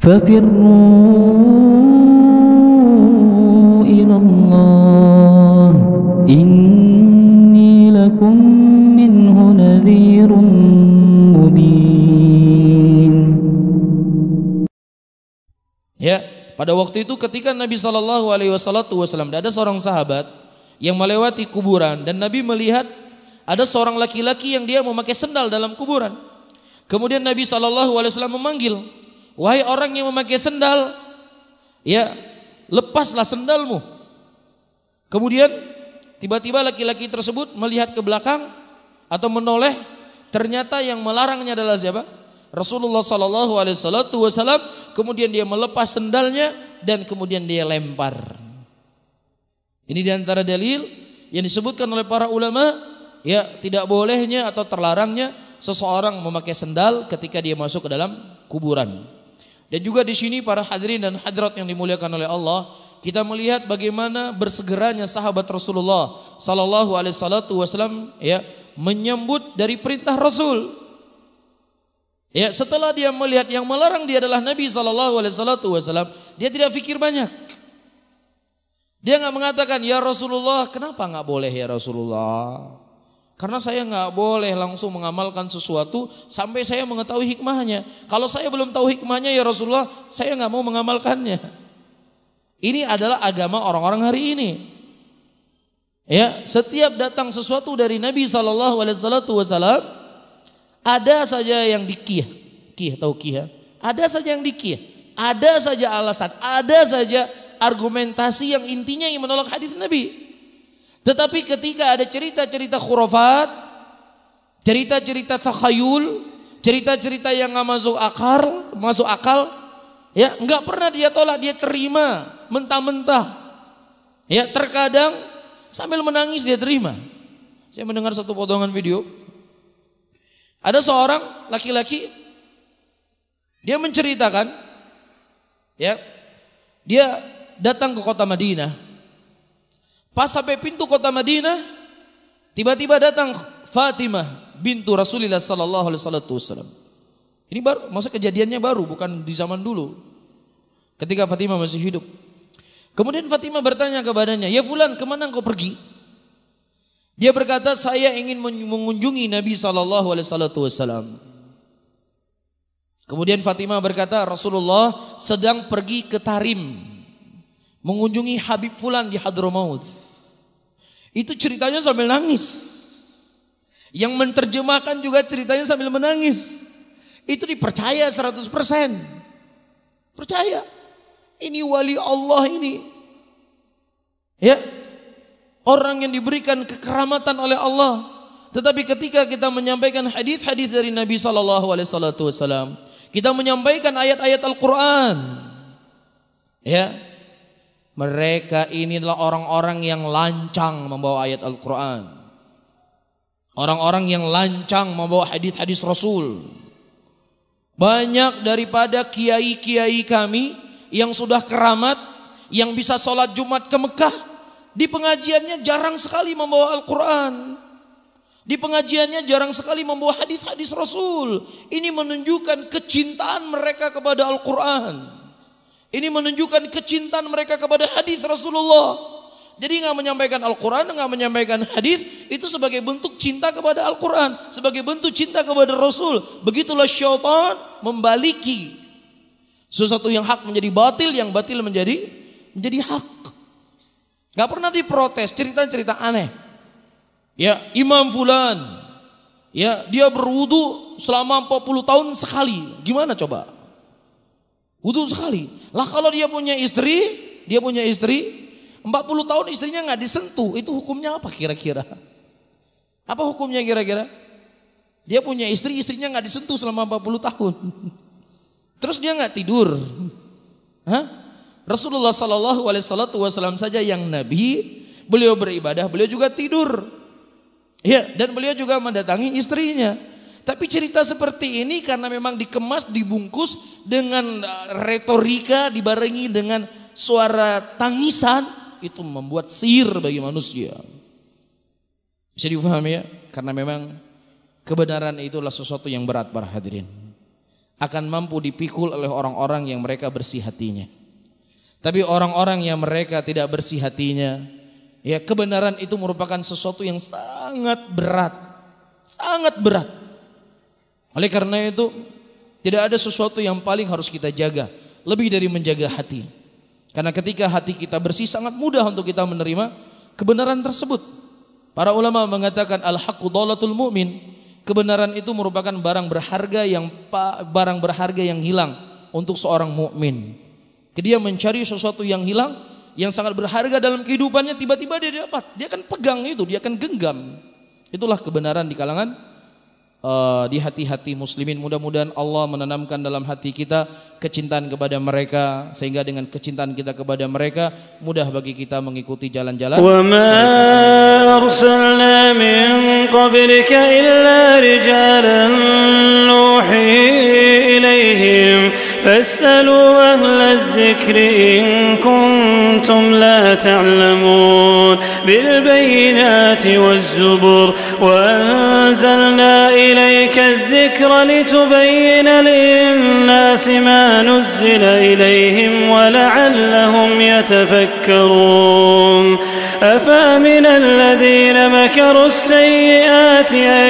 ففروا إلى الله إني لكم منه نذير مبين. Ya, pada waktu itu ketika Nabi SAW, ada seorang sahabat yang melewati kuburan dan Nabi melihat ada seorang laki-laki yang dia memakai sendal dalam kuburan. Kemudian Nabi SAW memanggil, wahai orang yang memakai sendal, ya lepaslah sendalmu. Kemudian tiba-tiba laki-laki tersebut melihat ke belakang atau menoleh, ternyata yang melarangnya adalah siapa? Rasulullah SAW. Kemudian dia melepas sendalnya dan kemudian dia lempar. Ini diantara dalil yang disebutkan oleh para ulama, ya tidak bolehnya atau terlarangnya seseorang memakai sendal ketika dia masuk ke dalam kuburan. Dan juga di sini para hadirin dan hadirat yang dimuliakan oleh Allah, kita melihat bagaimana bersegeranya sahabat Rasulullah sallallahu alaihi wasallam ya menyambut dari perintah Rasul. Ya, setelah dia melihat yang melarang dia adalah Nabi sallallahu alaihi wasallam, dia tidak fikir banyak. Dia enggak mengatakan, "Ya Rasulullah, kenapa enggak boleh ya Rasulullah?" Karena saya enggak boleh langsung mengamalkan sesuatu sampai saya mengetahui hikmahnya. Kalau saya belum tahu hikmahnya ya Rasulullah, saya enggak mau mengamalkannya. Ini adalah agama orang-orang hari ini. Ya, setiap datang sesuatu dari Nabi sallallahu alaihi wasallam, ada saja yang dikiyah. Kiyah, tahu kiyah? Ada saja yang dikiyah. Ada saja alasan, ada saja argumentasi yang intinya yang menolak hadis Nabi. Tetapi ketika ada cerita-cerita khurafat, cerita-cerita takhayul, cerita-cerita yang enggak masuk akal, ya enggak pernah dia tolak, dia terima mentah-mentah. Ya, terkadang sambil menangis dia terima. Saya mendengar satu potongan video. Ada seorang laki-laki, dia menceritakan, ya, dia datang ke kota Madinah. Pas sampai pintu kota Madinah, tiba-tiba datang Fatimah bintu Rasulullah sallallahu alaihi wasallam. Ini baru, maksud kejadiannya baru, bukan di zaman dulu. Ketika Fatimah masih hidup. Kemudian Fatimah bertanya kepadanya, "Ya fulan, kemana engkau pergi?" Dia berkata, "Saya ingin mengunjungi Nabi sallallahu alaihi wasallam." Kemudian Fatimah berkata, "Rasulullah sedang pergi ke Tarim, mengunjungi Habib fulan di Hadramaut." Itu ceritanya sambil nangis. Yang menerjemahkan juga ceritanya sambil menangis. Itu dipercaya 100%. Percaya. Ini wali Allah ini. Ya. Orang yang diberikan kekeramatan oleh Allah. Tetapi ketika kita menyampaikan hadis-hadis dari Nabi sallallahu alaihi wasallam, kita menyampaikan ayat-ayat Al-Qur'an. Ya. Mereka inilah orang-orang yang lancang membawa ayat Al-Qur'an. Orang-orang yang lancang membawa hadis-hadis Rasul. Banyak daripada kiai-kiai kami yang sudah keramat, yang bisa sholat Jumat ke Mekah, di pengajiannya jarang sekali membawa Al-Quran. Di pengajiannya jarang sekali membawa hadis-hadis Rasul. Ini menunjukkan kecintaan mereka kepada Al-Quran. Ini menunjukkan kecintaan mereka kepada hadis Rasulullah. Jadi nggak menyampaikan Al-Quran, nggak menyampaikan hadis, itu sebagai bentuk cinta kepada Al-Quran, sebagai bentuk cinta kepada Rasul. Begitulah syaitan membaliki sesuatu yang hak menjadi batil, yang batil menjadi hak. Gak pernah diprotes, cerita-cerita aneh. Ya, Imam Fulan, ya dia berwudu selama 40 tahun sekali. Gimana coba? Wudu sekali. Lah kalau dia punya istri 40 tahun istrinya gak disentuh, itu hukumnya apa kira-kira? Apa hukumnya kira-kira? Dia punya istri, istrinya gak disentuh selama 40 tahun. Terus dia gak tidur. Hah? Rasulullah sallallahu alaihi wasallam saja yang Nabi, beliau beribadah, beliau juga tidur. Ya, dan beliau juga mendatangi istrinya. Tapi cerita seperti ini karena memang dikemas, dibungkus dengan retorika, dibarengi dengan suara tangisan, itu membuat sihir bagi manusia. Bisa difahami ya? Karena memang kebenaran itulah sesuatu yang berat para hadirin. akan mampu dipikul oleh orang-orang yang mereka bersih hatinya. Tapi orang-orang yang mereka tidak bersih hatinya, ya kebenaran itu merupakan sesuatu yang sangat berat. Sangat berat. Oleh karena itu tidak ada sesuatu yang paling harus kita jaga lebih dari menjaga hati. Karena ketika hati kita bersih sangat mudah untuk kita menerima kebenaran tersebut. Para ulama mengatakan al-haqqu dhalatul mu'min. Kebenaran itu merupakan barang berharga yang hilang untuk seorang mukmin. Dia mencari sesuatu yang hilang, yang sangat berharga dalam kehidupannya, tiba-tiba dia dapat. Dia akan pegang itu, dia akan genggam. Itulah kebenaran di kalangan di hati-hati muslimin. Mudah-mudahan Allah menanamkan dalam hati kita kecintaan kepada mereka, sehingga dengan kecintaan kita kepada mereka mudah bagi kita mengikuti jalan-jalan. Wa ma arsalna min qablika illa rijalan nuhi ilaihim fas'alu ahla adh-dhikri in kuntum la ta'lamun bil bayyinati waz-zubur wa anzalna ilayka adh-dhikra litubayyana lin-nasi ma نزل إليهم ولعلهم يتفكرون أفأمن الذين مكروا السيئات أن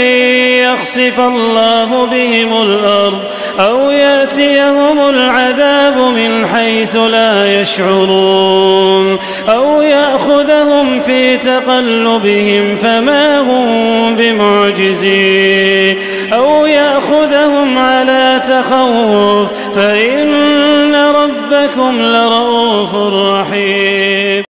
يخسف الله بهم الأرض أو يأتيهم العذاب من حيث لا يشعرون أو يأخذهم في تقلبهم فما هم بمعجزين أو يأخذهم على تخوف فإن ربكم لرؤوف رحيم.